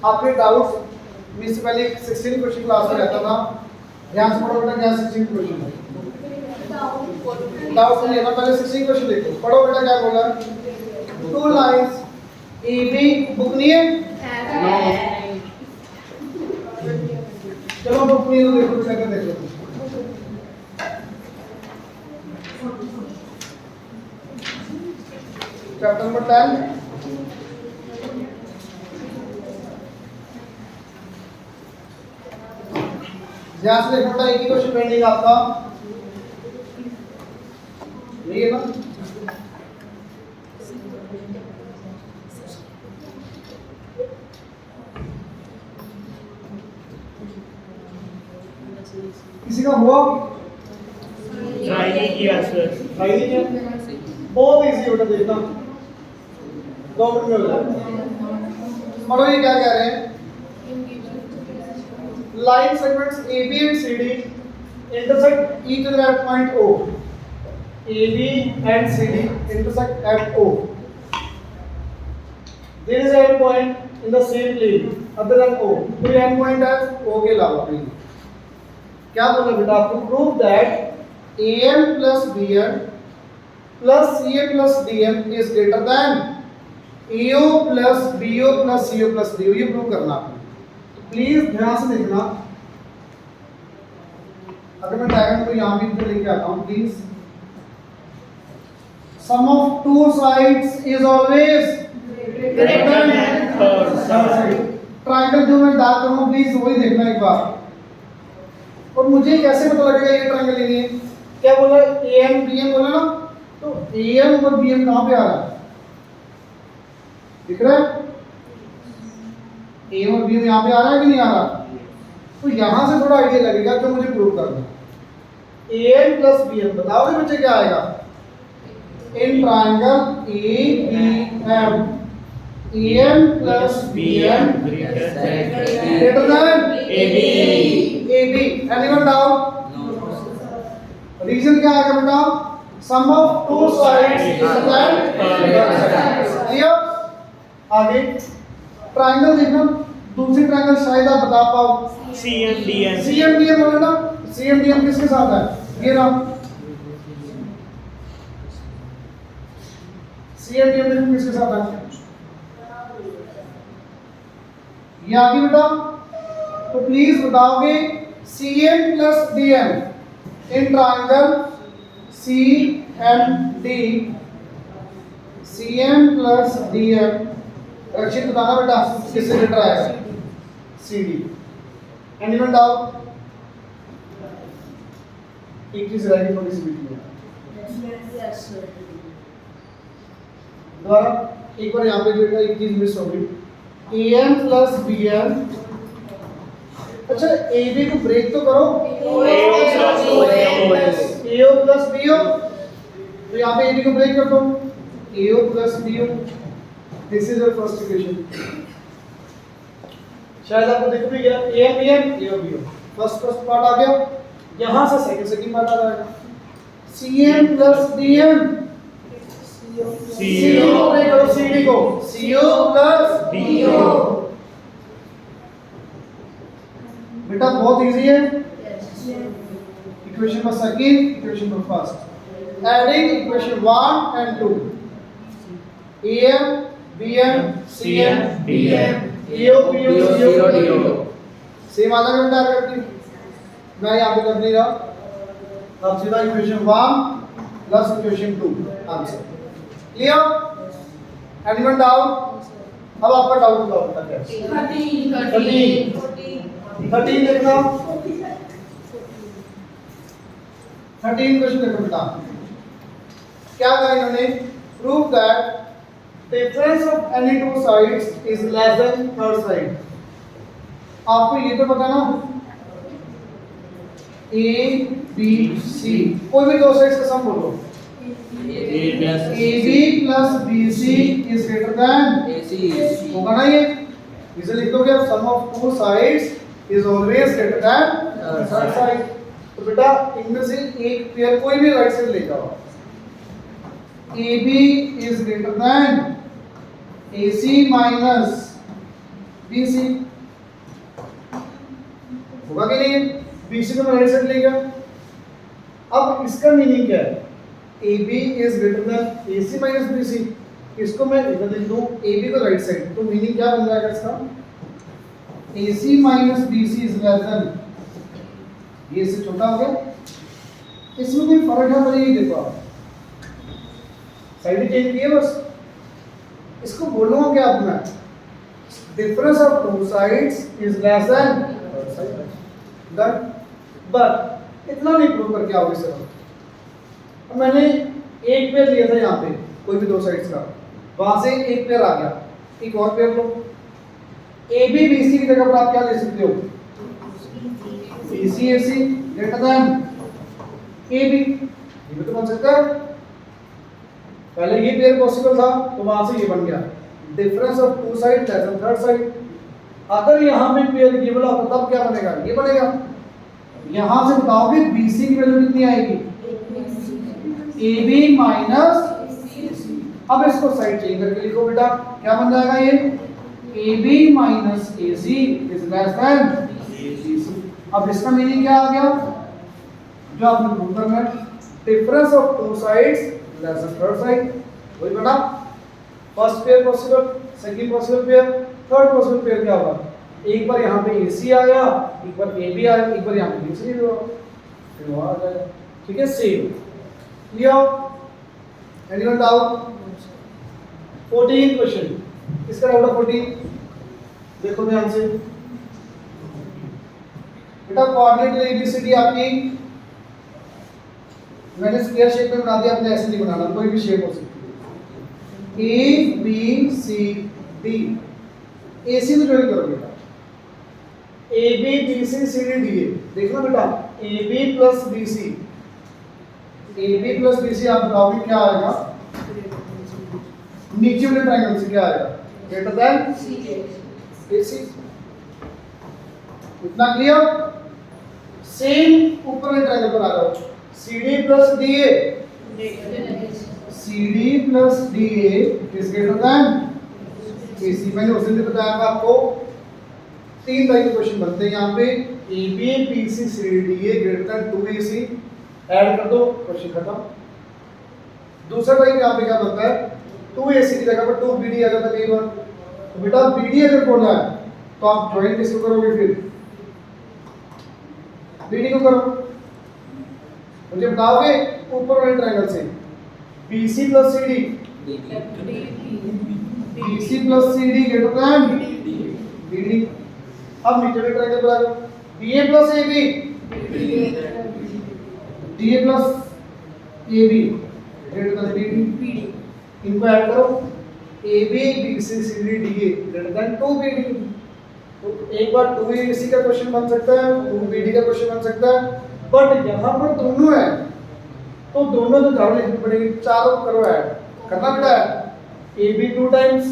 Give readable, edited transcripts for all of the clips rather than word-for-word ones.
आपके डाउट में से पहले 16 क्वेश्चन क्लास में रहता था, ध्यान से पढ़ो बेटा। क्या 16 क्वेश्चन है? डाउट नहीं लेना, पहले 16 क्वेश्चन देखो। पढ़ो बेटा क्या बोला। Two lines A B, book नहीं है? चलो बुक नहीं है तो देखो बेटा, क्या देखो। Chapter number 10। ध्यान से देखो बेटा, एक ही क्वेश्चन पेंडिंग आपका, यही है ना? किसी का हुआ? ट्राई नहीं किया सर। ट्राई नहीं किया? बहुत इजी होता देखना, 2 मिनट में हो जाएगा। पढ़ो ये क्या कह रहे हैं। Line segments AB and CD intersect each other at point O. AB and CD intersect at O. There is an point in the same plane other than O. कोई end point है O के अलावा कहीं। क्या बोला बेटा आपको? Prove that AM plus BM plus CA plus DM is greater than AO plus BO plus CO plus DO। ये प्रूव करना आपको। प्लीज ध्यान से देखना। अगर मैं डायग्राम को यहां भी पे लेके आता हूं, please. Sum of two sides is always greater than third side. Triangle जो मैं डाल कर हूं, प्लीज वही देखना एक बार। और मुझे कैसे पता लगेगा ये ट्रायंगल नहीं है? क्या बोला? एएम बीएम बोला ना, तो एएम और बीएम कहां पे आ रहा है? दिख रहा है? ए और बी यहाँ पे आ रहा है कि नहीं आ रहा? तो यहाँ से थोड़ा आइडिया लगेगा जो मुझे प्रूव करना है। एम प्लस बी एम, बताओगे बच्चे क्या आएगा? In triangle A B M, M plus B M greater than A B. Anyone doubt? Reason क्या आएगा बेटा? Sum of two sides is that clear. आगे ट्रायंगल देखना, दूसरी ट्रायंगल शायद आप बता पाओ। CMDM। CMDM बोले ना, CMDM किसके साथ है? ये रहा CMDM, देखो किसके साथ है? ये आगे बेटा, तो प्लीज बताओगे CM plus DM in triangle CMD, CM plus DM। रक्षित बताना बेटा किससे रिलेटेड आएगा? CD। Anyone doubt? एक चीज रहेगी थोड़ी सी बीच में। दोबारा एक बार यहाँ पे जो एक चीज मिस हो गई। AM plus BM। अच्छा AB को ब्रेक तो करो। AO प्लस BO, तो यहाँ पे AB को ब्रेक कर दो। AO plus BO। This is your first equation। शायद आपको दिख भी गया AM BM AO BO। First part आ गया, यहाँ से सेकंड पार्ट आ जाएगा। CM plus DM, CO break करो CD को, CO प्लस BO। बेटा बहुत इजी है। Equation number second, equation number first, adding equation 1 and 2, AM BM CM DM AO BO CO DO। Same आ जाएगा बेटा करके, मैं यहाँ पे कर नहीं रहा। अब सीधा equation 1 plus equation 2 answer. Clear? Anyone doubt? अब आपका डाउट बताओ बेटा क्या? 13 देखना, 13 क्वेश्चन देखो बेटा। क्या कहा इन्होंने? Prove that difference of any two sides is less than third side। आपको ये तो पता ना, A B C, कोई भी दो साइड्स का सम बोलो। AB plus BC is greater than AC। होगा ना ये? इसे लिख दोगे आप, sum of two sides is always greater than third side। तो बेटा इनमें से एक पेयर कोई भी राइट साइड ले जाओ। AB is greater than AC minus BC होगा कि नहीं? BC को मैं राइट साइड ले गया। अब इसका मीनिंग क्या है? AB is greater than AC minus BC। इसको मैं इधर लिख दूं AB को राइट साइड, तो मीनिंग क्या बन जाएगा इसका? AC minus BC is less then, ये इससे छोटा हो गया। इसमें कोई फर्क है तो नहीं, देखो आप साइड चेंज किए बस। इसको बोलूंगा क्या अब मैं? Difference of two sides is less then done. But इतना नहीं प्रूव करके आओगे सर। अब मैंने एक पेयर लिया था यहाँ पे, कोई भी दो साइड्स का, वहां से एक पेयर आ गया, एक और पेयर लो। AB BC की जगह पर आप क्या ले सकते हो? BC AC greater than AB, ये भी तो बन सकता है। पहले ये पेयर पॉसिबल था तो वहां से ये बन गया difference of two side less than third side. अगर यहां पे पेयर गिवन होता तब क्या बनेगा? ये बनेगा। यहां से बताओगे BC की वैल्यू कितनी आएगी? AB माइनस, अब इसको साइड चेंज करके लिखो बेटा, क्या बन जाएगा ये? AB minus AC is less then BC। अब इसका मीनिंग क्या आ गया जो आपने प्रूव करना है? Difference of two sides less than third side. वही बेटा, first pair possible, second possible pair, third possible pair क्या होगा? एक बार यहाँ पे AC आया, एक बार AB आया, एक बार यहाँ पे BC हुआ, फिर वहां आ जाएगा। ठीक है, same clear? Anyone doubt? 14 question, किसका डाउट है 14? देखो ध्यान से बेटा, कोऑर्डिनेट ABCD आपकी मैंने स्क्वायर शेप में बना दिया, आपने ऐसे नहीं बनाना, कोई भी शेप हो सकती है। A B C D, AC तो ज्वाइन करो बेटा। AB BC CD DA, देखना बेटा, AB plus BC, AB plus BC आप बताओगे क्या आएगा? नीचे वाले ट्रायंगल से क्या आएगा? Greater than AC। इतना क्लियर? सेम ऊपर वाले ट्रायंगल पर आ जाओ, CD plus DA, CD plus DA is greater than AC। मैंने उस दिन भी बताया था आपको, तीन टाइप के क्वेश्चन बनते हैं यहाँ पे। AB BC CD DA greater than 2AC, add कर दो, क्वेश्चन खत्म। दूसरा टाइप यहाँ पे क्या बनता है? 2AC की जगह पर 2BD आ जाता है कई बार। तो बेटा BD अगर बोला है तो आप ज्वाइन किसको करोगे? फिर BD को करो। मुझे बताओगे ऊपर वाले ट्रायंगल से BC plus CD, BC plus CD greater than BD। अब नीचे वाले ट्रायंगल पर आ जाओ, BA plus AB, DA plus AB greater than BD। इनको ऐड करो, AB BC CD DA greater than 2BD। तो एक बार 2AC का क्वेश्चन बन सकता है, 2BD का क्वेश्चन बन सकता है, बट यहाँ पर दोनों है तो दोनों तो चारों लिखनी पड़ेगी, चारों करो ऐड। करना बेटा है AB 2 times,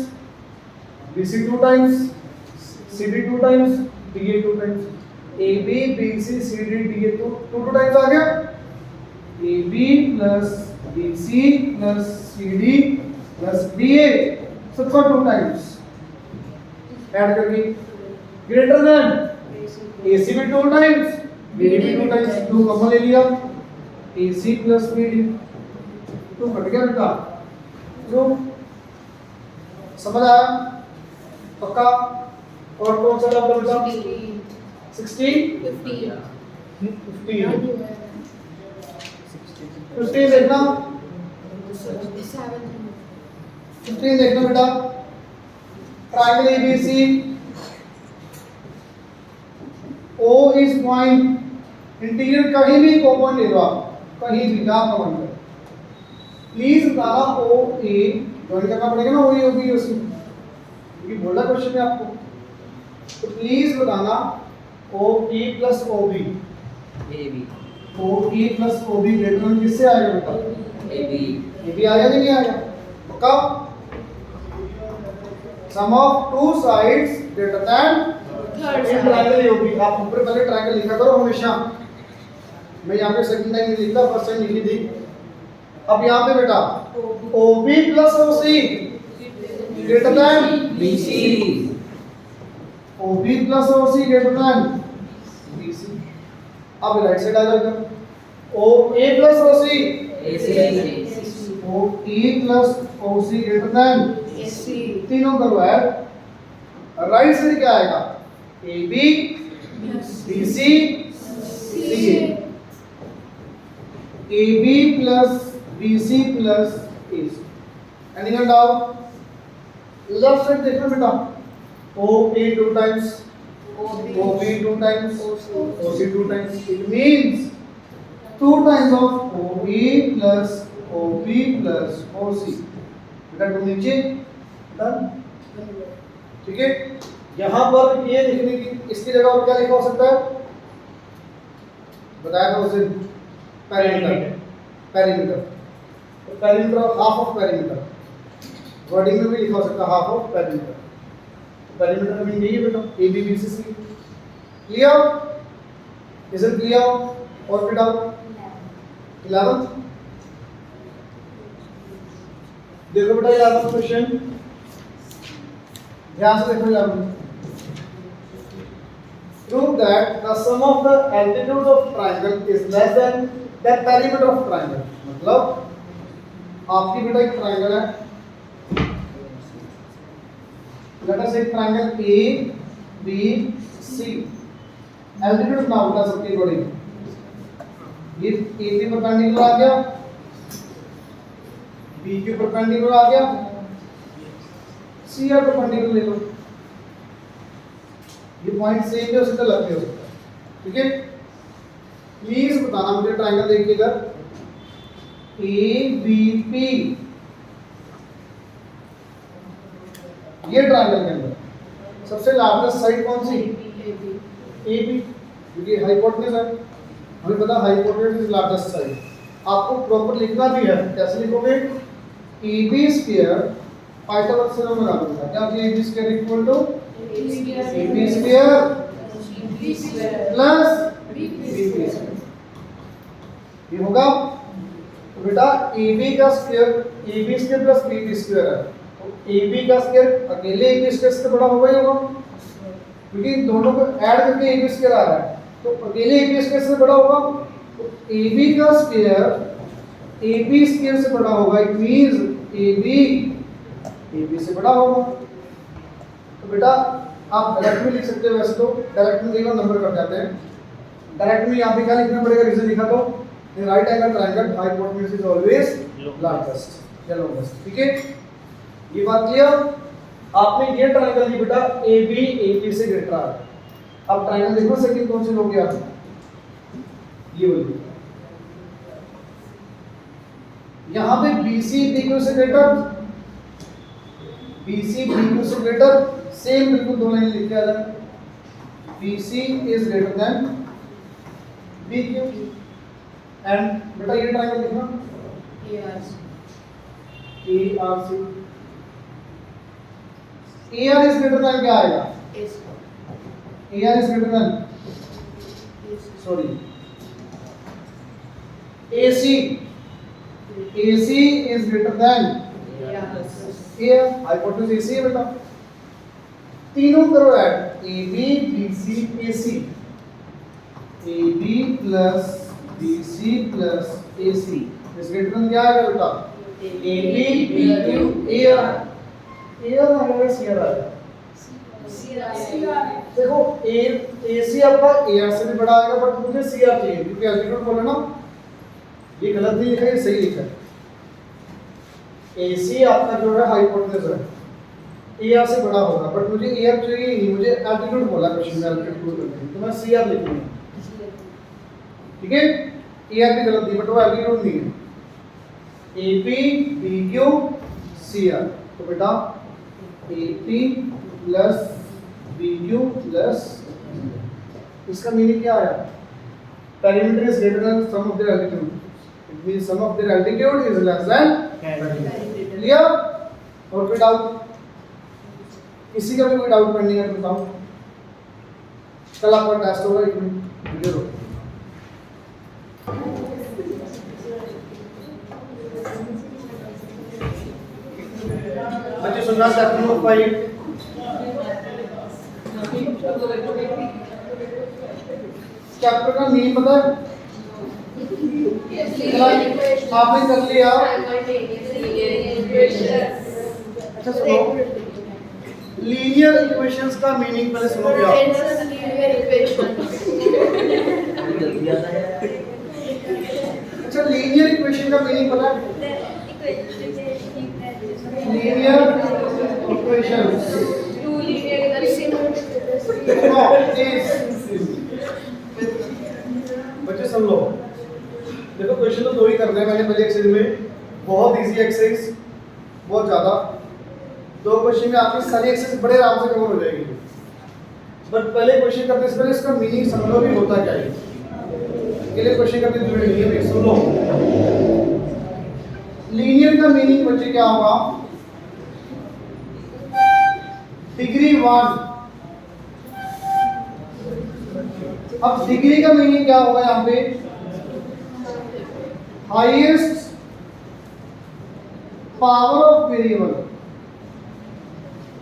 BC 2 times, CD 2 times, DA 2 times. AB BC CD DA 2 times आ गया। AB plus BC plus CD plus DA सबका 2 टाइम्स ऐड करके ग्रेटर देन AC में 2 टाइम्स, BD में 2 टाइम्स, 2 कॉमन ले लिया, AC प्लस BD, तो cut गया बेटा। तो समझ आया? पक्का? और कौन सा डाउट है बेटा? 16 15 देखना, 15 देखना बेटा। Triangle ABC, O is point, interior कहीं भी को पॉइंट ले लो आप, कहीं भी जहां का मन करे। प्लीज बताना OA ज्वाइन करना पड़ेगा ना, OA OB OC, क्योंकि बोला क्वेश्चन में आपको। तो प्लीज बताना OE plus OB, OE plus OB greater than किससे आएगा बेटा? AB आएगा कि नहीं आएगा? पक्का? Sum of two sides greater than in triangle OB। आप ऊपर पहले ट्रायंगल लिखा करो हमेशा, मैं यहाँ पे सेकंड टाइम नहीं लिखता, फर्स्ट टाइम लिखी थी। अब यहाँ पे बेटा OB plus OC greater than BC। OB plus OC greater than BC. अब राइट साइड आ जाएगा OA plus OC OE plus OC greater than तीनों करो ऐड राइट साइड क्या आएगा AB BC CA AB plus BC plus AC. Any doubt? Left side देखो बेटा OA 2 times OB 2 times OC 2 times. It means 2 times of OE plus OB plus OC. बेटा 2 नीचे done. ठीक है. यहाँ पर ये लिखने की इसकी जगह और क्या लिखा हो सकता है बताया था उसे पेरीमीटर. तो perimeter half of perimeter wording में भी लिखा हो सकता है हाफ ऑफ पेरीमीटर. पेरीमीटर का मीनिंग यही है बेटा AB BC CA. Clear? Is it clear? और फिर डाउट 11th देखो बेटा 11th क्वेश्चन ध्यान से देखो 11th. Prove that the sum of the altitudes of triangle is less than the perimeter of triangle. मतलब आपकी बेटा एक ट्रायंगल है. Let us say triangle A B C. Altitude ना बता सबके अकॉर्डिंग. ये AB परपेंडिकुलर आ गया BQ परपेंडिकुलर आ गया CR परपेंडिकुलर ले लो. ये पॉइंट सेम भी हो सकता है अलग भी हो सकता है. ठीक है. प्लीज बताना मुझे ट्रायंगल देखिए इधर ABP ये ट्रायंगल के अंदर सबसे लार्जेस्ट साइड कौन सी AB क्योंकि हाइपोटेन्यूज है. हमें पता हाइपोटेन्यूज इज लार्जेस्ट साइड. आपको प्रॉपर लिखना भी है. कैसे लिखोगे AB स्क्वायर पाइथागोरस से लगा दूंगा क्या कि AB square equal to AB square plus BB square. ये होगा तो बेटा AB का square AB square plus BB square है. तो AB का स्क्वायर अकेले AB स्क्वायर से बड़ा होगा ही होगा क्योंकि दोनों को ऐड करके AB स्क्वायर आ रहा है. तो अकेले AB स्क्वायर से बड़ा होगा. तो AB का स्क्वायर AB स्क्वायर से बड़ा होगा. इट मींस AB से बड़ा होगा. तो बेटा आप डायरेक्ट में लिख सकते हो. वैसे तो डायरेक्ट में देखो नंबर कट जाते हैं. डायरेक्ट में यहाँ पे क्या लिखना पड़ेगा रीजन लिखा तो the right angle triangle hypotenuse is always largest या लॉन्गेस्ट. ठीक है. ये बात क्लियर. आपने ये ट्रायंगल ली बेटा AB AP से ग्रेटर आ रहा है. अब ट्रायंगल देखो सेकंड कौन से लोगे आप ये बोलिए. यहाँ पे BC BQ से ग्रेटर BC BQ से ग्रेटर सेम बिल्कुल दो लाइन लिख के आ जाए. BC is greater then BQ and बेटा ये ट्रायंगल लिखना ARC. AR is greater then क्या आएगा AR is greater then sorry AC is greater then AR. Hypotenuse AC है बेटा. तीनों करो add AB BC AC. AB plus BC plus AC इस ग्रेटर देन क्या आएगा बेटा AB BQ AR. AR आएगा CR आएगा. देखो AC आपका AR से भी बड़ा आएगा बट मुझे CR चाहिए क्योंकि एल्टीट्यूड बोला ना. ये गलत नहीं लिखा है सही लिखा है. AC आपका जो है हाइपोटेन्यूज है AR से बड़ा होगा बट मुझे AR चाहिए नहीं. मुझे एल्टीट्यूड बोला क्वेश्चन में एल्टीट्यूड करना है तो मैं CR लिखूंगा. ठीक है. AR भी गलत नहीं बट वो एल्टीट्यूड नहीं है. AP BQ CR. तो बेटा AP प्लस BQ प्लस इसका मीनिंग क्या आया perimeter is greater than sum of their altitude. It means sum of their altitude is less than perimeter. Clear. और कोई डाउट किसी का भी कोई डाउट पेंडिंग है तो बताओ. कल आपका टेस्ट होगा. एक मिनट वीडियो रोको. बच्चे सुनना चैप्टर नंबर 5 चैप्टर का मीन पता है? आपने कर लिया। अच्छा सुनो, लीनियर इक्वेशंस का मीनिंग पहले सुनो क्या? अच्छा लीनियर इक्वेशन का मीनिंग पता है? लीनियर इक्वेशंस बच्चे सुन लो, देखो क्वेश्चन तो दो ही करने हैं मैंने पहले एक्सरसाइज में, बहुत इजी एक्सरसाइज, बहुत ज्यादा। दो क्वेश्चन में आपकी सारी एक्सरसाइज बड़े आराम से कवर हो जाएगी। बट पहले क्वेश्चन करने से पहले इसका मीनिंग समझ लो भी होता क्या है। के लिए क्वेश्चन करने जरूरी नहीं है, सुन लो। लीनियर का मीनिंग बच्चे क्या होगा? डिग्री 1। अब डिग्री का मीनिंग क्या होगा यहाँ पे? Highest power of variable,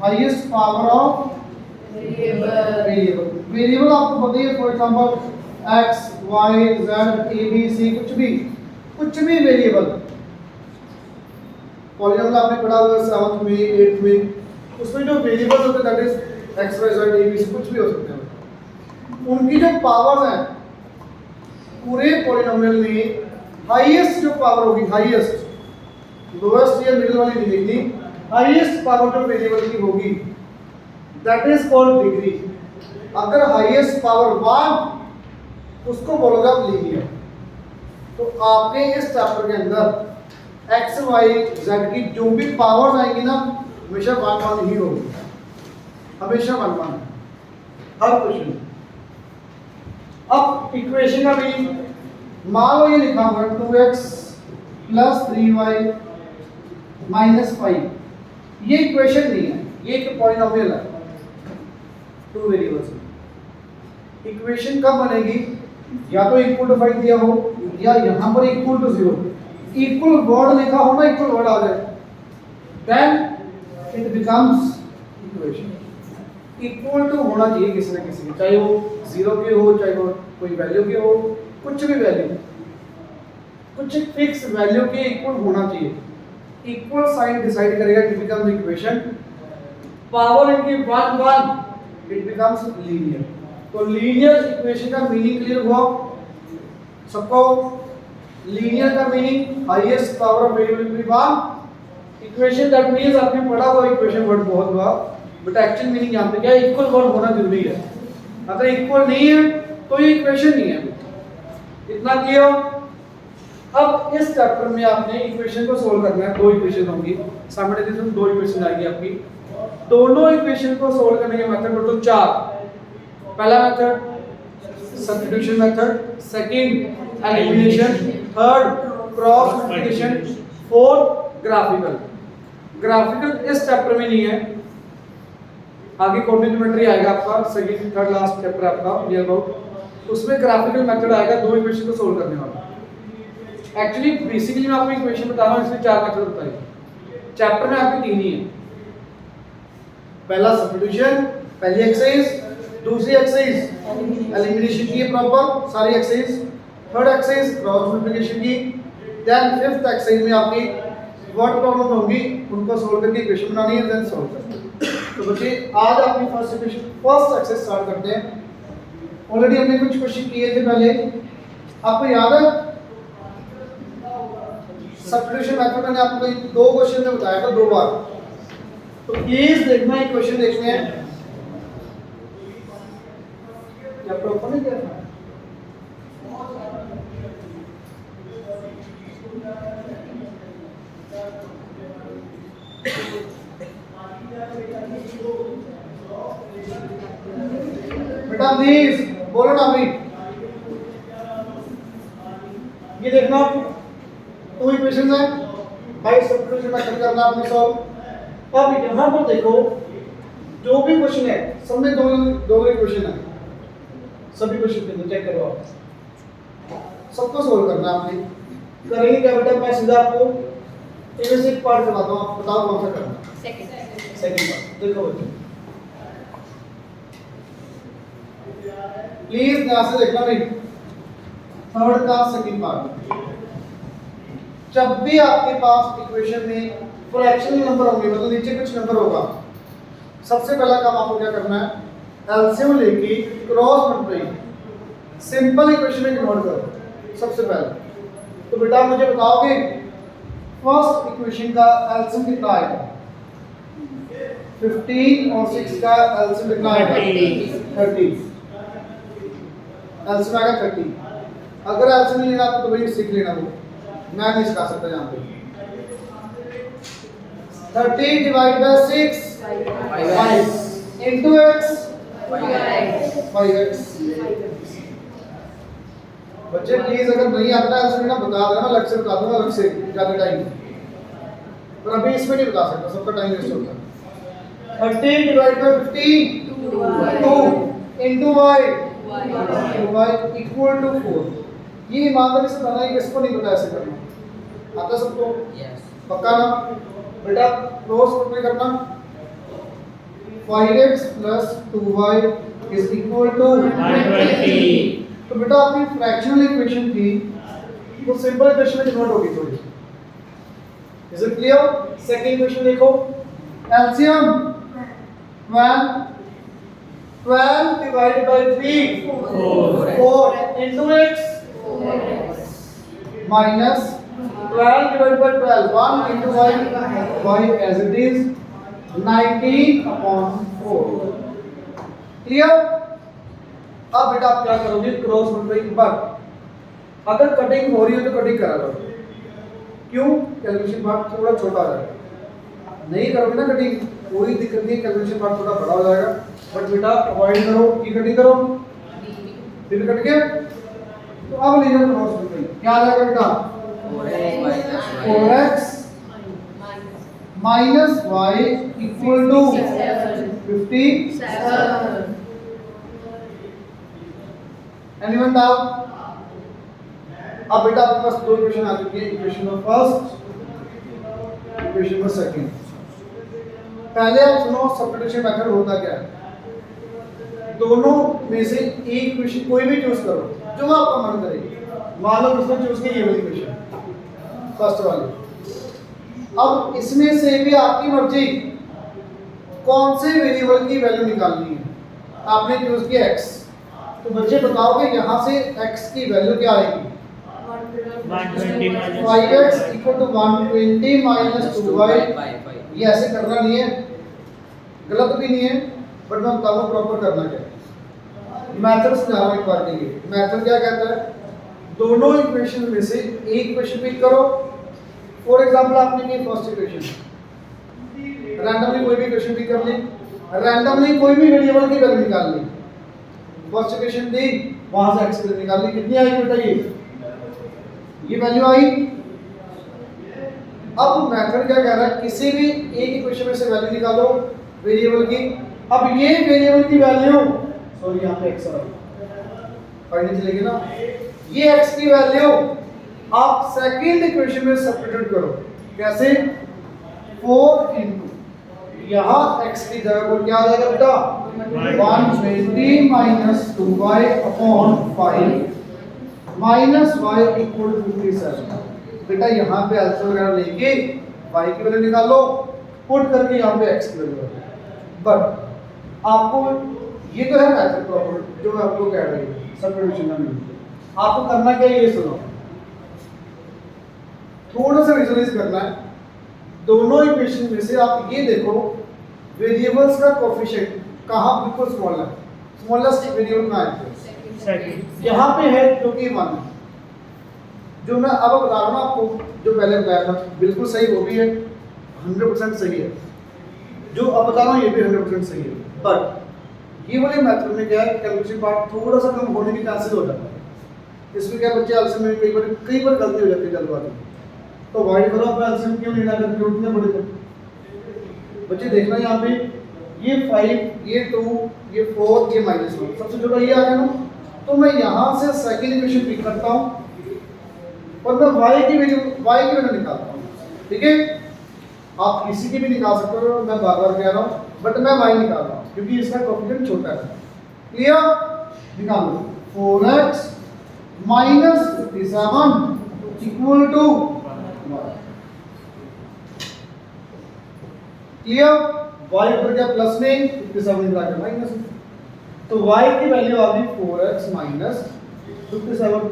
highest power of variable. Variable आपको पता ही है, for example x y z a b c, कुछ भी वेरिएबल। पॉलीनॉमियल आपने पढ़ा हुआ है 7th में 8th में, उसमें जो वेरिएबल्स होते हैं that is x y z a b c, कुछ भी हो सकते हैं। उनकी जो पावर है पूरे पॉलीनोमियल में हाईएस्ट जो पावर होगी, हाईएस्ट, लोएस्ट या मिडिल वाली नहीं देखनी, हाईएस्ट पावर जो वेरिएबल की होगी दैट इज कॉल्ड डिग्री। अगर हाईएस्ट पावर 1 उसको बोलोगे आप लीनियर। तो आपने इस चैप्टर के अंदर x y z की जो भी पावर्स आएंगी ना, हमेशा 1 1 ही होगी, हमेशा 1 1 हर क्वेश्चन। अब इक्वेशन का भी मान लो ये लिखा हुआ है 2x + 3y - 5, ये इक्वेशन नहीं है, ये एक पॉलिनोमियल है, टू वेरिएबल्स। इक्वेशन कब बनेगी? या तो इक्वल टू 5 दिया हो, या यहां पर इक्वल टू 0, इक्वल वर्ड लिखा हो ना, इक्वल वर्ड आ जाए, then it becomes equation. Equal to होना चाहिए किसी ना किसी के, चाहे वो 0 के हो, चाहे वो कोई वैल्यू के हो, कुछ भी वैल्यू, कुछ फिक्स वैल्यू के इक्वल होना चाहिए। इक्वल साइन डिसाइड करेगा इट बिकम्स इक्वेशन। पावर इनकी 1 1 इट बिकम्स लीनियर। तो लीनियर इक्वेशन का मीनिंग क्लियर हुआ सबको? लीनियर का meaning highest power of variable 1 equation, that means आपने पढ़ा हुआ इक्वेशन वर्ड बहुत हुआ, बट एक्चुअल मीनिंग यहाँ पे क्या है? इक्वल वर्ड होना जरूरी है। अगर इक्वल नहीं है तो ये इक्वेशन नहीं है। इतना क्लियर? अब इस चैप्टर में आपने इक्वेशन को सोल्व करना है। दो इक्वेशन होंगी साइमल्टेनियसली, दो इक्वेशन आएगी आपकी। दोनों इक्वेशन को सोल्व करने के मेथड टोटल 4। पहला method substitution method, second elimination, third cross multiplication, fourth graphical. Graphical इस चैप्टर में नहीं है, आगे कॉम्प्लीमेंट्री आएगा आपका, सेकंड थर्ड लास्ट चैप्टर आपका नियर अबाउट, उसमें ग्राफिकल मेथड आएगा दो इक्वेशन को सोल्व करने वाला। एक्चुअली बेसिकली मैं आपको इक्वेशन बता रहा हूं, इसमें 4 मेथड बताइए। चैप्टर में आपके 3 ही है। पहला सब्स्टिट्यूशन, पहली एक्सरसाइज, दूसरी एक्सरसाइज एलिमिनेशन की है प्रॉपर सारी exercise, third exercise cross multiplication की, देन फिफ्थ एक्सरसाइज में आपकी वर्ड प्रॉब्लम होंगी, उनको सोल्व करके इक्वेशन बनानी है, देन सॉल्व करना है। तो बच्चे आज अपनी first equation, first exercise start करते हैं। ऑलरेडी हमने कुछ क्वेश्चन किए थे पहले, आपको याद है? सब्स्टिट्यूशन मेथड मैंने आपको 2 क्वेश्चन में बताया था 2 बार, तो प्लीज देखना, ये क्वेश्चन देखने हैं। क्या प्रॉपर नहीं किया था? बेटा प्लीज बोलो ना अभी। ये देखना 2 इक्वेशन है, बाय सब्स्टिट्यूशन मेथड करना आपने सॉल्व। अब यहां पर देखो जो भी क्वेश्चन है सब में दो इक्वेशन है, सभी क्वेश्चन के अंदर चेक करो आप, सबको सोल्व करना है आपने। करेंगे क्या बेटा? मैं सीधा आपको इनमें से एक पार्ट कराता हूं, आप बताओ कौन सा करना है। सेकंड पार्ट देखो बच्चों, प्लीज ध्यान से देखना भाई, थर्ड का सेकंड पार्ट। जब भी आपके पास इक्वेशन में फ्रैक्शनल नंबर होंगे, मतलब नीचे कुछ नंबर होगा, सबसे पहला काम आपको क्या करना है, एलसीएम लेके क्रॉस मल्टीप्लाई, सिंपल इक्वेशन में कन्वर्ट करो सबसे पहले। तो बेटा मुझे बताओगे फर्स्ट इक्वेशन का एलसीएम कितना आएगा? 15 और 6 का एलसीएम कितना आएगा? 30। एलसीएम आएगा 30। अगर एलसीएम नहीं लेना तो भाई सीख लेना, वो मैं नहीं सिखा सकता यहाँ पे। 30 divide bye 6 5 into x 5x। बच्चे प्लीज अगर नहीं आता है इसमें ना बता देना, मैं अलग से बता दूंगा, अलग से ज्यादा टाइम, पर अभी इसमें नहीं बता सकता, सबका टाइम वेस्ट होता है। 30 divide by 15 2 into y equal to 4। ये ईमानदारी से बताना है, किसको नहीं पता ऐसे करना, आता सबको? पक्का ना बेटा? क्रॉस मल्टीप्लाई करना, 5x plus 2y is equal to 120। तो बेटा आपकी फ्रैक्शनल इक्वेशन थी वो सिंपल इक्वेशन में कन्वर्ट होगी थोड़ी। Is it clear? Second equation देखो, LCM 12 divided by 3 4 into x minus 12 divided by 12 1 into y as it is 19/4। Clear? अब बेटा आप क्या करोगे, क्रॉस मल्टीप्लाई। बट अगर कटिंग हो रही है तो कटिंग करा करो, क्यों? कैलकुलेशन पार्ट थोड़ा छोटा हो जाएगा, नहीं करोगे ना कटिंग कोई दिक्कत नहीं, कैलकुलेशन पार्ट थोड़ा बड़ा हो जाएगा। बट बेटा अवॉइड करो की कटिंग करो, फिर कट गया तो अब ले जाओ क्रॉस मल्टीप्लाई। क्या आ जाएगा बेटा? 4x minus y equal to 57। Anyone doubt? अब बेटा आपके पास दो इक्वेशन आ चुकी है, equation number first, equation number second. पहले आप सुनो सब्स्टिट्यूशन मेथड होता क्या है। दोनों में से एक इक्वेशन कोई भी चूज करो जो आपका मन करे। मान लो किसने चूज की ये वाली इक्वेशन फर्स्ट वाली। अब इसमें से भी आपकी मर्जी कौन से वेरिएबल की वैल्यू निकालनी है। आपने चूज किया x, तो बच्चे बताओगे यहाँ से x की वैल्यू क्या आएगी? 5x equal to 120 minus 2y। ये ऐसे करना नहीं है, गलत भी नहीं है, बट मैं बताऊंगा प्रॉपर करना क्या है। मेथड समझा रहा हूं एक बार के लिए। मेथड क्या कहता है, दोनों इक्वेशन में से एक इक्वेशन पिक करो। फॉर एग्जांपल आपने की फर्स्ट इक्वेशन, रैंडमली कोई भी इक्वेशन पिक कर ली, रैंडमली कोई भी वेरिएबल की वैल्यू निकाल ली। फर्स्ट इक्वेशन दी, वहां से x की वैल्यू निकाल ली, कितनी आई बेटा? ये वैल्यू आई। अब मेथड क्या कह रहा है, किसी भी एक इक्वेशन में से वैल्यू निकालो वेरिएबल की। अब ये वेरिएबल की वैल्यू, सॉरी यहां पे x आ पढ़ने चलेगी ना, ये x की वैल्यू आप सेकंड इक्वेशन में सब्स्टिट्यूट करो। कैसे? 4 into यहाँ x की जगह पर क्या आ जाएगा बेटा? 120 minus 2y upon 5 minus y equal to 57। बेटा यहाँ पे आंसर वगैरह लेके y की वैल्यू निकालो, पुट करके यहाँ पे x की वैल्यू। बट आपको ये तो है मेथड प्रॉपर जो मैं आपको कह रही हूँ सब्स्टिट्यूशन में। आपको करना क्या है ये सुनो, थोड़ा सा विजुअलाइज करना है। दोनों इक्वेशन में से आप ये देखो वेरिएबल्स का कोएफिशिएंट कहाँ बिल्कुल स्मॉल है, स्मॉलेस्ट वेरिएबल कहाँ है? सेकंड। यहाँ पे है जो कि 1 है। जो मैं अब बता रहा हूँ आपको, जो पहले बताया था बिल्कुल सही, वो भी है 100% सही है। जो अब बता रहा हूँ ये भी 100% सही है। बट ये वाले मेथड में क्या है, कैलकुलेशन पार्ट थोड़ा सा कम होने की चांसेस हो जाता है। इसमें क्या बच्चे एलसीएम में कई बार गलती हो जाती है जल्दबाजी। तो अवॉइड करो, आप एलसीएम क्यों नहीं लगा करके उठने पड़े थे। बच्चे देखना यहाँ पे ये 5 ये 2 ये 4 ये -1 सबसे छोटा ये आ गया ना। तो मैं यहाँ से सेकंड इक्वेशन पिक करता हूँ और मैं y की वैल्यू निकालता हूँ। ठीक है, आप किसी की भी निकाल सकते हो, मैं बार बार कह रहा हूँ, बट मैं y निकाल रहा हूँ क्योंकि इसका कोएफिशिएंट छोटा है। क्लियर? निकालो 4x minus 57 equal to clear. y ऊपर क्या प्लस में 57 निकाल के माइनस, तो y की वैल्यू आ गई 4x माइनस 57।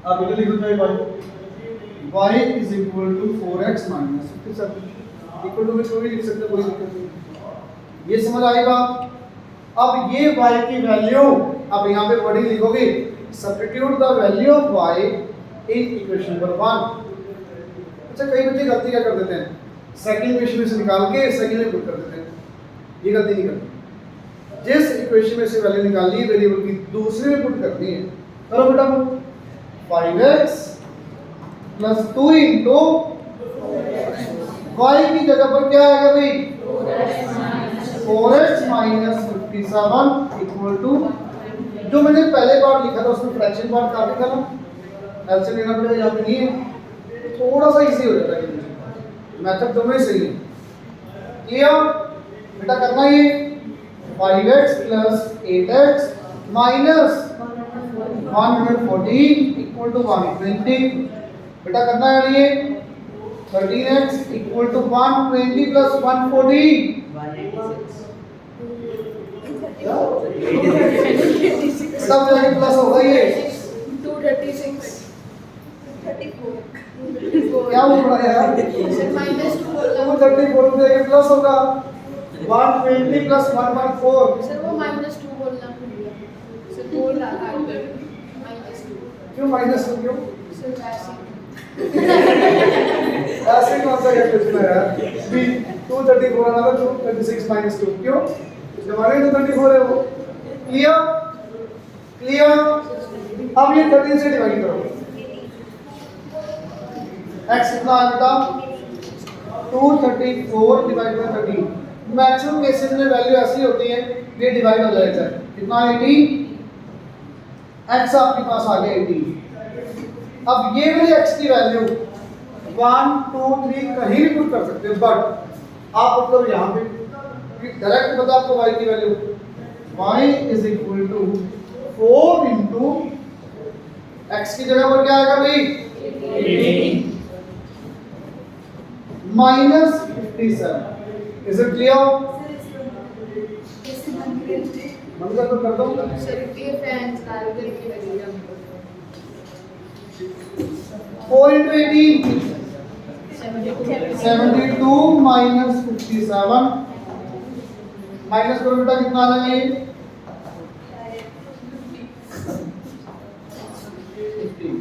आप इधर लिखो y is equal to 4x minus 57 equal to में कोई भी लिख सकते कोई दिक्कत नहीं। ये समझ आई बात। अब ये y की वैल्यू अब यहाँ पे वर्डिंग लिखोगे substitute the value of y in equation number 1। अच्छा कई बच्चे गलती क्या कर देते हैं, सेकंड इक्वेशन में से निकाल के सेकंड में पुट कर देते हैं, ये गलती नहीं करनी। जिस इक्वेशन में से वैल्यू निकालनी है वेरिएबल की दूसरे में पुट करनी है। करो बेटा 5x प्लस 2 इंटू y की जगह पर क्या आएगा भाई 4x माइनस 57 इक्वल टू, जो मैंने पहले पार्ट लिखा था उसमें फ्रैक्शन पार्ट काफी था ना, एलसीएम लेना पड़ेगा, यहाँ पे नहीं है, थोड़ा सा इजी हो जाता है। मेथड दोनों ही सही है। क्लियर बेटा, करना ये 5x plus 8x minus 114 equal to 120। बेटा करना है ये 13x इक्वल टू 120 प्लस 114 सब जगह प्लस होगा ये 236 क्या बोल रहा है यार, माइनस 2 बोलना 234 जगह प्लस होगा 120 प्लस 114। सर वो माइनस 2 बोलना भूल गया सर, बोल रहा था माइनस 2 क्यों माइनस हो क्यों सर वैसे ऐसे कौन सा कैलकुलेशन है यार, 234 आना था 236 माइनस 2 क्यों, हमारे 234 है वो। Clear clear. अब ये 13 से डिवाइड करो, x कितना है बेटा 234 डिवाइड बाय 13। मैक्सिमम केसेस में वैल्यू ऐसी होती है ये डिवाइड हो जाएगा। कितना 18, x आपके पास आ गया 18। अब ये वाली x की वैल्यू 1 2 3 कहीं भी पुट कर सकते हैं, बट आप मतलब यहाँ पे डायरेक्ट बता आपको y की value y is equal to 4 into x की जगह पर क्या आएगा भाई 18 माइनस 57। Is it clear? कैसे बन गए मन कर तो कर दो। सर ये फैंस कारगर की लगेगा 4 इंटू 18 72 माइनस 57 माइनस करो बेटा कितना आ जाएगा ये 15।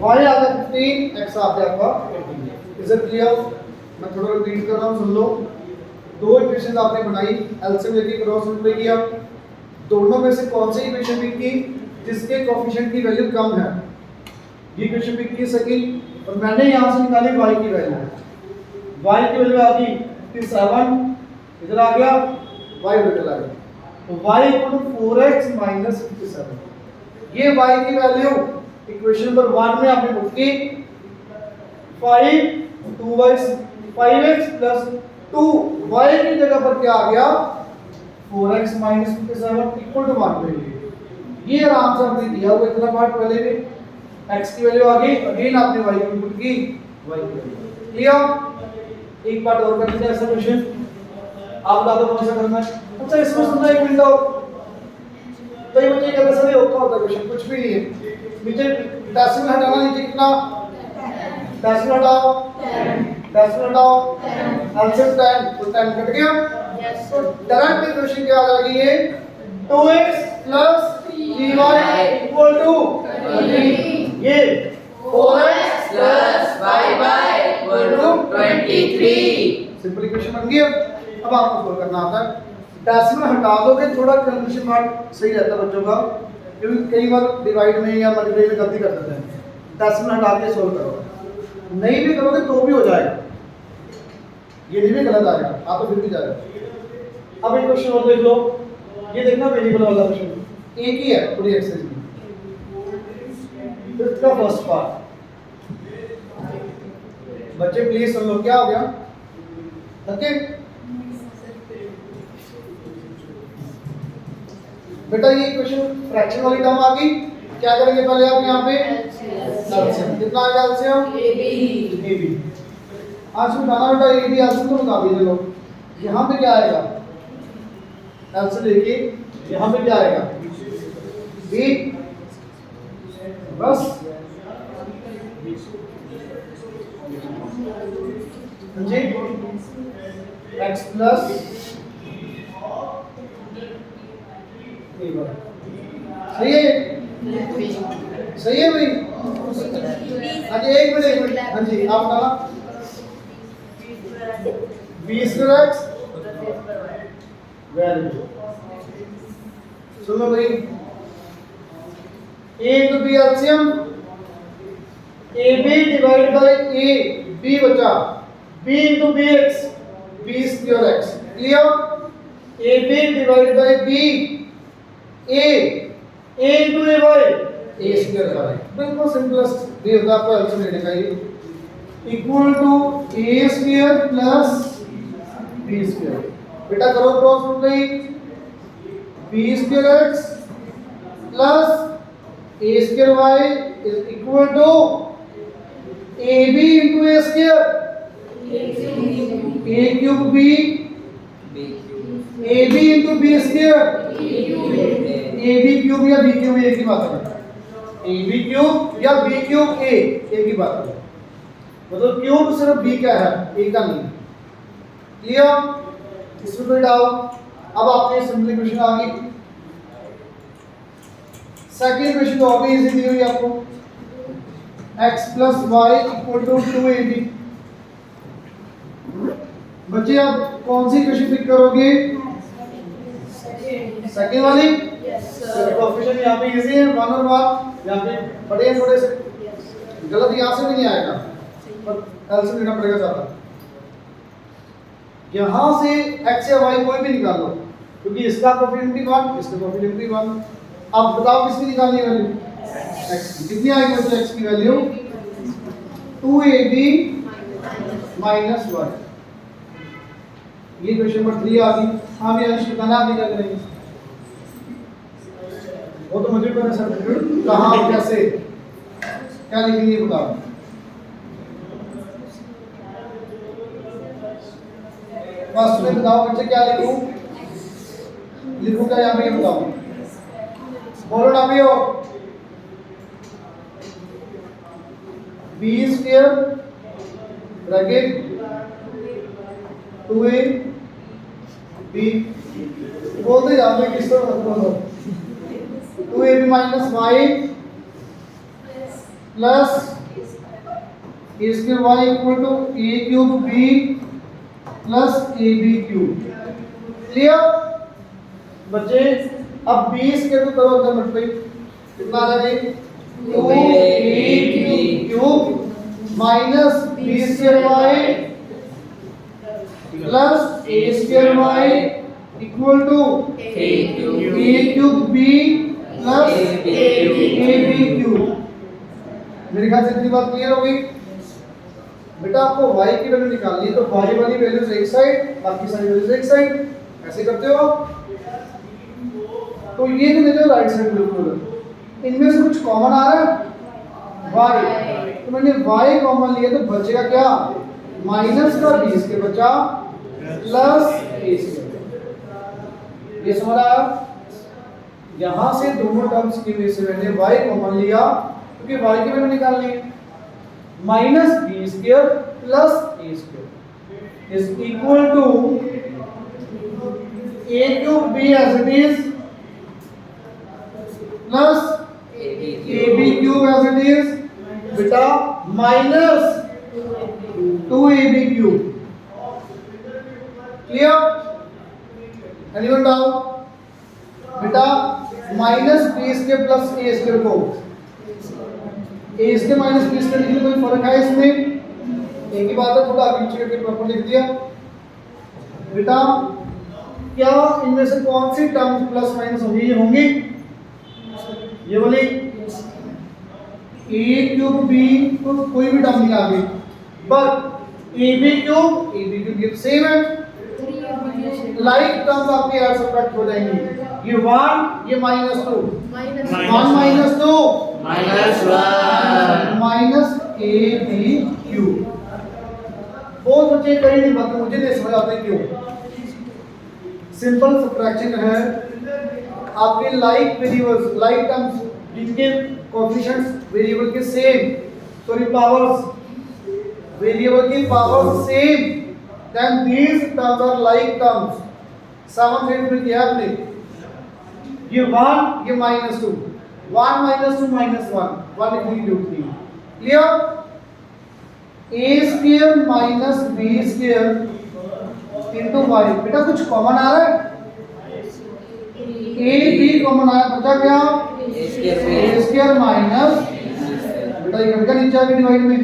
y आ गया 15, x आ गया आपका 18। Is it clear? मैं थोड़ा रिपीट कर रहा हूँ, सुन लो। दो इक्वेशन आपने बनाई, एलसीएम लेके क्रॉस मल्टीप्लाई किया, दोनों में से कौन सी इक्वेशन पिक की जिसके कोएफिशिएंट की वैल्यू कम है, ये इक्वेशन पिक की सेकंड, और मैंने यहां से निकाली y की वैल्यू। y की वैल्यू आ गई 57, इधर आ गया y उधर आ गया, तो y 4x 57। ये y की वैल्यू इक्वेशन नंबर 1 में आपने पुट की 5x प्लस 2, y की जगह पर क्या आ गया 4x माइनस 57 इक्वल टू 120। ये आराम से हमने दिया हुआ इतना पार्ट पहले भी, x की वैल्यू आ गई, अगेन आपने y की पुट की, y की वैल्यू क्लियर। एक पार्ट और करते हैं ऐसा क्वेश्चन, आप बता दो कौन सा करना है। अच्छा इसमें सुनना एक मिनट और, तो ये बच्चे कहते सर ये होता क्वेश्चन कुछ भी नहीं है, नीचे डेसिमल हटाना, नीचे कितना डेसिमल हटाओ 10 एलसीएम 10, तो 10 कट गया। यस तो डायरेक्ट इक्वेशन क्या आ जाएगी ये 2x plus 3y equal to 13। ये 4x plus 5y equal to 23। Simple equation बन गई। अब आपको सोल्व करना आता है, डेसिमल हटा दोगे थोड़ा कंफ्यूजन मार्क सही रहता है बच्चों का, क्योंकि कई बार डिवाइड में या मल्टीप्लाई में गलती कर देते हैं। डेसिमल हटा के सोल्व करो, नहीं भी करोगे तो भी हो जाएगा, ये नहीं भी गलत आएगा, आप तो फिर भी जाएगा। अब एक क्वेश्चन और देख लो, ये देखना वेरिएबल वाला क्वेश्चन एक ही है पूरी एक्सरसाइज में, फिफ्थ का फर्स्ट पार्ट। बच्चे प्लीज सुन लो, क्या हो गया ओके। बेटा ये इक्वेशन फ्रैक्शन वाली टर्म आ गई, क्या करेंगे पहले आप यहाँ पे एलसीएम, कितना आएगा एलसीएम AB। आज में गाना बेटा AB एलसीएम तो बता दीजिए लोग, यहाँ पे क्या आएगा एलसीएम लेके यहाँ पे क्या आएगा B, बस जी x प्लस सही है, सही है भाई। हाँ जी एक मिनट हाँ जी आप बताना b square x, very good. सुनो भाई a into b LCM ab divide by a, b बचा b into bx, b square x, clear. ab divide by b, a into ay, a square y, बिल्कुल simplest ये होता है आपका LCM लेने का, ये equal to a square plus b square. बेटा करो cross multiply, b square x plus a square y is equal to ab into a square, a cube b, ab into b square, ab cube या b cube एक ही बात है, ab cube या b cube a एक ही बात है, मतलब cube सिर्फ b का है, a का नहीं। क्लियर, इसमें कोई डाउट? अब आपने सिंपलीफिकेशन आ गई। सेकंड क्वेश्चन तो और भी इजी दी हुई आपको, x plus y equal to 2ab। बच्चे आप कौन सी क्वेश्चन पिक करोगे? सेकंड वाली। कोएफिशिएंट यहाँ पे इजी है 1 और 1, यहाँ पे बड़े हैं थोड़े से, गलत यहाँ से भी नहीं आएगा पर एलसीएम लेना पड़ेगा ज़्यादा। यहाँ से x या y कोई भी निकाल लो, क्योंकि इसका कोएफिशिएंट भी 1, इसका कोएफिशिएंट भी 1। अब बताओ किसकी निकालनी है वैल्यू? x कितनी आएगी बच्चे? x की वैल्यू 2ab माइनस 1। ये क्वेश्चन नंबर 3 आ गई। हाँ भी अंश बताना आप क्या करेंगे? वो तो मुझे पता सर कहाँ कैसे क्या लिखेंगे बताओ। फर्स्ट में बताओ बच्चे क्या लिखूं? लिखूं क्या यहाँ पे बताओ, बोलो ना भैया। b स्क्वायर ब्रैकेट 2ab बोलते जाओ, मैं किस तरह बोलो 2ab minus y plus a square y equal to a cube b plus ab cube. Clear बच्चे? अब 20 के तो करो अंदर मल्टीप्लाई, कितना आ जाएगा? 2ab cube minus b square y plus a square y equal to a cube b plus ab cube. मेरे ख्याल से इतनी बात क्लियर हो गई। बेटा आपको y की वैल्यू निकालनी है तो y वाली वैल्यूज एक साइड, बाकी सारी वैल्यूज एक साइड, ऐसे करते हो आप। तो ये तो मेरे राइट साइड बिल्कुल, इनमें से कुछ कॉमन आ रहा है y, तो मैंने y कॉमन लिया तो बचेगा क्या? माइनस का b इसके बचा प्लस a इसके। ये समझ आया? यहाँ से दोनों टर्म्स की वजह से मैंने y कॉमन लिया क्योंकि y की वैल्यू निकालनी है। Minus b square plus a square is equal to a cube b as it is plus ab cube as it is बेटा minus 2ab cube. Clear? Anyone doubt? बेटा minus b square plus a square को a इसके minus b इसके लिखने में कोई फर्क है इसमें? एक ही बात है, थोड़ा आगे पीछे करके प्रॉपर लिख दिया। बेटा क्या इनमें से कौन सी टर्म प्लस माइनस होंगी? ये होंगी ये वाली a क्यूब b, तो कोई भी टर्म नहीं आ गई, बट ab क्यूब ये सेम है लाइक टर्म्स आपके यार सब्ट्रैक्ट हो जाएंगी। ये 1 ये -2 minus 1 - 2 -1 minus A B Q. बहुत बच्चे कहीं नहीं बात मुझे नहीं समझ आते क्यों। सिंपल सब्ट्रैक्शन है। आपके लाइक वेरिएबल्स लाइक टर्म्स जिनके कोएफिशिएंट्स वेरिएबल के सेम सॉरी पावर्स वेरिएबल की powers same then these terms are like terms। 7th 8th में किया आपने ये 1 ये -2 1 - 2 -1 1 = 3 clear. a square minus b square into y बेटा कुछ कॉमन आ रहा है a b कॉमन आया बचा क्या a स्क्वायर माइनस बेटा ये घटका नीचे आके डिवाइड में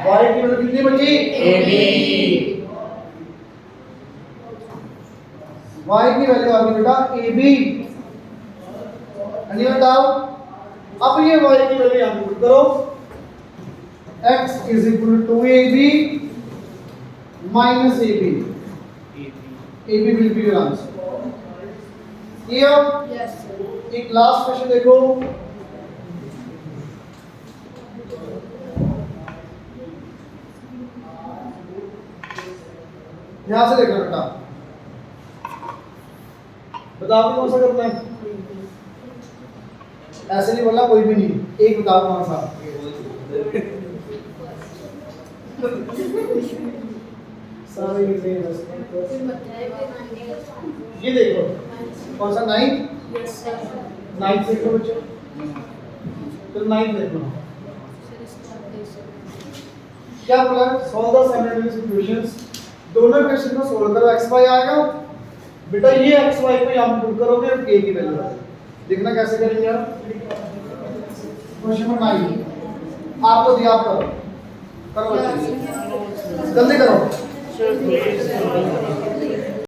y की वैल्यू कितनी बची AB y की वैल्यू आ गई बेटा ab अन्य डाउट। अब ये y की वैल्यू यहां पुट करो x = 2ab minus ab ab will be your answer। Clear. Yes sir एक लास्ट क्वेश्चन देखो यहां से देखो बेटा बताओ कौन सा करना है। ऐसे नहीं बोलना कोई भी नहीं एक बताओ कौन सा। सारे ये देखो कौन सा 9 यस सर 9 देखो बच्चों तो 9 देखो क्या बोला सॉल्व द सिमिलरिटीज इक्वेशंस। दोनों क्वेश्चन को सोल्व करो x y आएगा बेटा ये x y को यहां पुट करोगे और k की वैल्यू आएगी। देखना कैसे करेंगे आप। क्वेश्चन नंबर 9 आपको दिया आप करो करो बच्चे जल्दी करो। Sir, please.